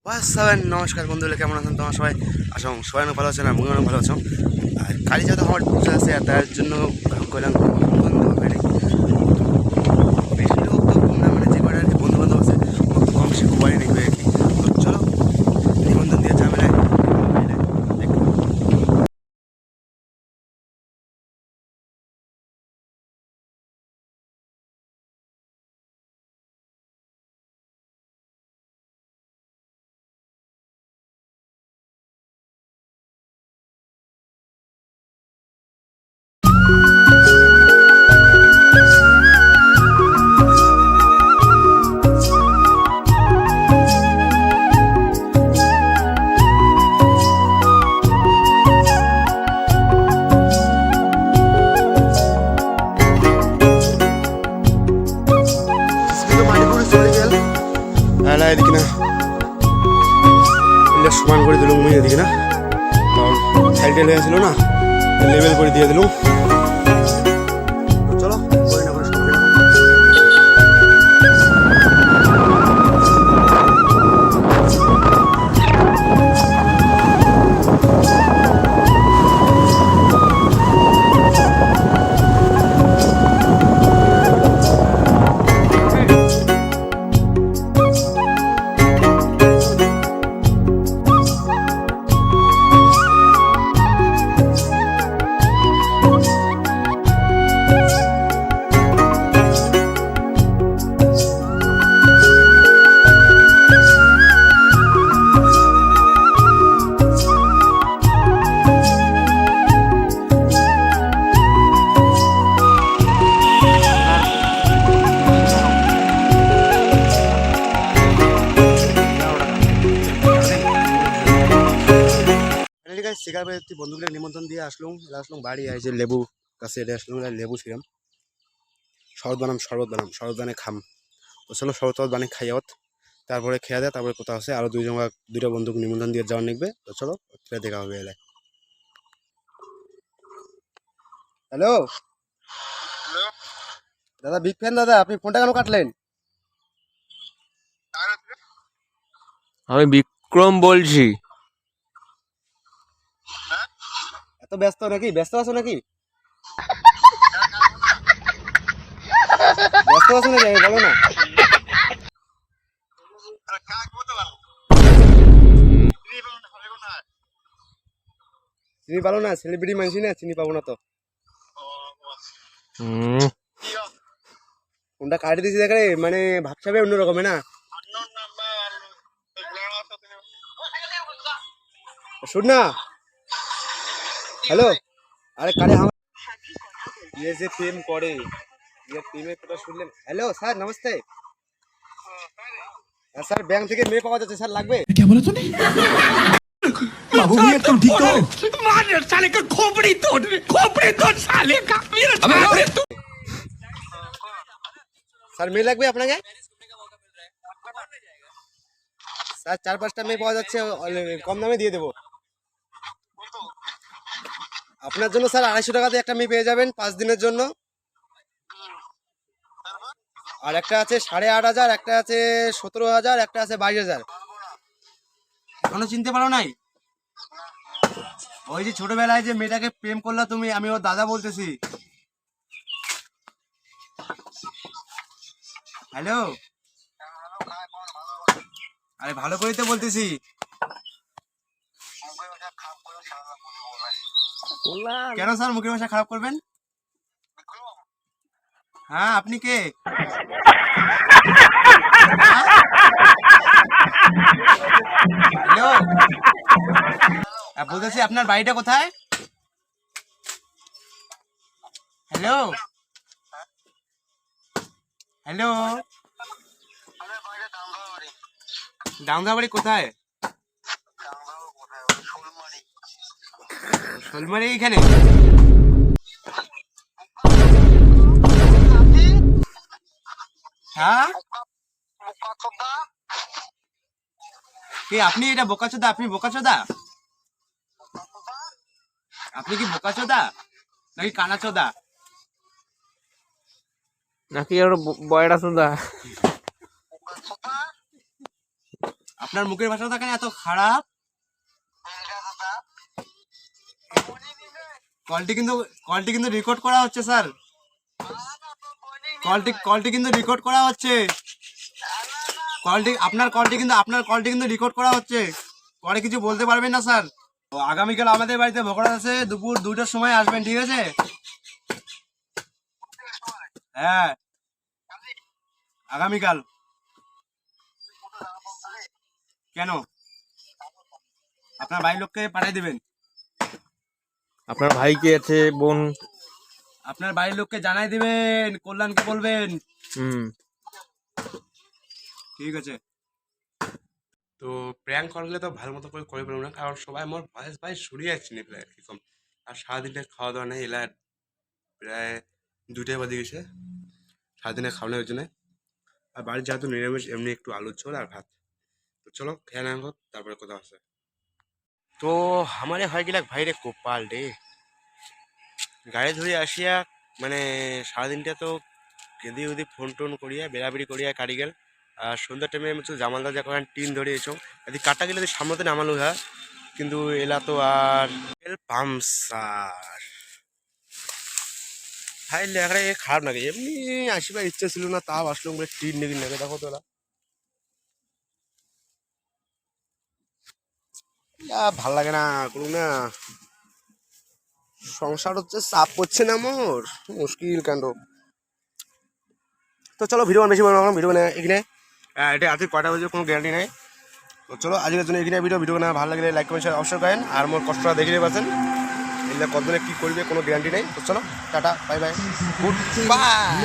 নমস্কার বন্ধুরা, কেমন আছেন তোমার সবাই? আসুন সবাই অনেক ভালো আছেন আর মনে অনেক ভালো আছো। আর কালী যেহেতু আমার পুজো আছে আর তার জন্য করলাম বন্ধু হবে বেশি লোক তো কম না, মানে যে কটা আর কি বন্ধু বান্ধব আছে কম বেশি খুব বাড়ি নেবে আর কি। তো চলো নিমন্ত্রণ দিয়ে ঝামেলায় এদিকে না সমান করে দিলাম মুই এদিকে না, কারণ সাইডে লেগে ছিল না, লেভেল করে দিয়ে দিলাম। চলো করি না করে সব শিকার বন্ধুগুলো নিমন্ত্রণ দিয়ে আসলাম বাড়ি যে লেবু কাছে এটা আসলাম, লেবু ছিলাম শরৎ বানাম খাম। তো চলো শরৎ বানিয়ে খাইয়াত, তারপরে খেয়া দেয়, তারপরে কোথাও আছে আরো দুইটা বন্ধুকে নিমন্ত্রণ দিয়ে যাওয়ার নিকবে। তো চলো দেখা হবে এলাকায়। হ্যালো দাদা, বিগ ফ্যান দাদা, আপনি ফোনটা কেন কাটলেন? আমি বিক্রম বলছি। এত ব্যস্ত নাকি? ব্যস্ত আছো নাকি? ব্যস্ত আছো নাকি বলো না। চিনি পালো না? সেলিব্রিটি মানছি না, চিনি পাবো না তো। ফোনটা কাটে দিয়েছি দেখে, মানে ভাবসাবে অন্যরকম না। শুন না, হ্যালো, আরে কারে আমার ये যে প্রেম করে, ये প্রেমের কথা শুনলেন? Hello sir, namaste sir, bank থেকে মেয়ে পাওয়া যাচ্ছে স্যার, লাগবে? क्या बोला तूने? बाबू भैया तुम ठीक हो? मार साले का खोपड़ी तोड़ साले का मेरा স্যার মেয়ে লাগবে আপনাকে? স্যার 4-5টা মেয়ে পাওয়া যাচ্ছে, কম দামে দিয়ে দেবো আপনার জন্য। স্যার 250 টাকাতে একটা মেয়ে পেয়ে যাবেন 5 দিনের জন্য। আর একটা আছে 8,500, একটা আছে 17,000, একটা আছে 22,000। এখনো চিনতে পারো নাই? ওই যে ছোটবেলায় যে মেয়েটাকে প্রেম করলা তুমি, আমি ওর দাদা বলতেছি। হ্যালো, আরে ভালো করে তো বলতেছি। কেন স্যার মুখের ভাষা খারাপ করবেন? হ্যাঁ, আপনি কে? হ্যালো, বলতেছি আপনার বাড়িটা কোথায়? হ্যালো হ্যালো, ডাঙ্গাবাড়ি কোথায়? শোলমারি এখানে? হ্যাঁ, কে আপনি? এটা বোকাচোদা? আপনি বোকাচোদা? আপনি কি বোকাচোদা নাকি কানাচোদা? নাকি আর বয়রা সুদা? আপনার মুখের ভাষাটা কেন এত খারাপ? কলটি কিন্তু রেকর্ড করা হচ্ছে স্যার। কলটি কিন্তু রেকর্ড করা হচ্ছে। আপনার কলটি কিন্তু রেকর্ড করা হচ্ছে। পরে কিছু বলতে পারবেন না স্যার। তো আগামীকাল আমাদের বাড়িতে ভোগড়া আছে, দুপুর 2টার সময় আসবেন, ঠিক আছে? হ্যাঁ, আগামীকাল। কেন? আপনার বাড়ির লোককে পাঠিয়ে দিবেন। আপনার ভাই কি আছে, বোন? আপনার বাড়ির লোককে জানাই দিবেন, কল্যাণকে বলবেন। হুম। ঠিক আছে। তো প্র্যাঙ্ক করলে তো ভালো মতো করে পারবো না, কারণ সবাই আমার ভয়েস ভাই শুনিয়ে যাচ্ছে না প্রায় এরকম। আর সারাদিনটা খাওয়া দাওয়া নেই, এলা প্রায় 2টাই বাজে গেছে সারাদিনে খাওয়ানোর জন্য। আর বাড়ির যেহেতু নিরামিষ, এমনি একটু আলুর ঝোল আর ভাত। তো চলো খেয়ে নেবো, তারপরে কথা আছে। তো আমারে হয় গেলাক ভাইরে কোপাল রে, গাড়ি ধরে আসিয়া মানে সারাদিনটা তো কেঁদি উদি ফোন টোন করিয়া বেড়াবেড়ি করিয়া কাটি গেল। আর সন্ধ্যার টাইমে আমি তো জামালদা যা করেন টিন ধরে এসো যদি কাটা গেলে সামনে নামালো হ্যাঁ, কিন্তু এলা তো আর পামসার ভাই লেখাটা খারাপ লাগে। এমনি আসিবার ইচ্ছা ছিল না, তাও আসলো বলে টিন নেগি নেগে। দেখো তো এলা ভাল লাগে না কোনো না, সংসার হচ্ছে চাপ পড়ছে না মোর, মুশকিল কাণ্ড। তো চলো ভিডিও বেশি বলবো, ভিডিও মানে এখানে এটা আজকে কয়টা বাজে কোনো গ্যারান্টি নেই। তো চলো আজকের জন্য এখানে ভিডিও না ভালো লাগলে লাইক কমেন্ট শেয়ার অবশ্যই করেন। আর মোর কষ্টটা দেখে পাচ্ছেন, এগুলো কতদিনে কী করবে কোনো গ্যারান্টি নেই। তো চলো tata, bye bye, good bye.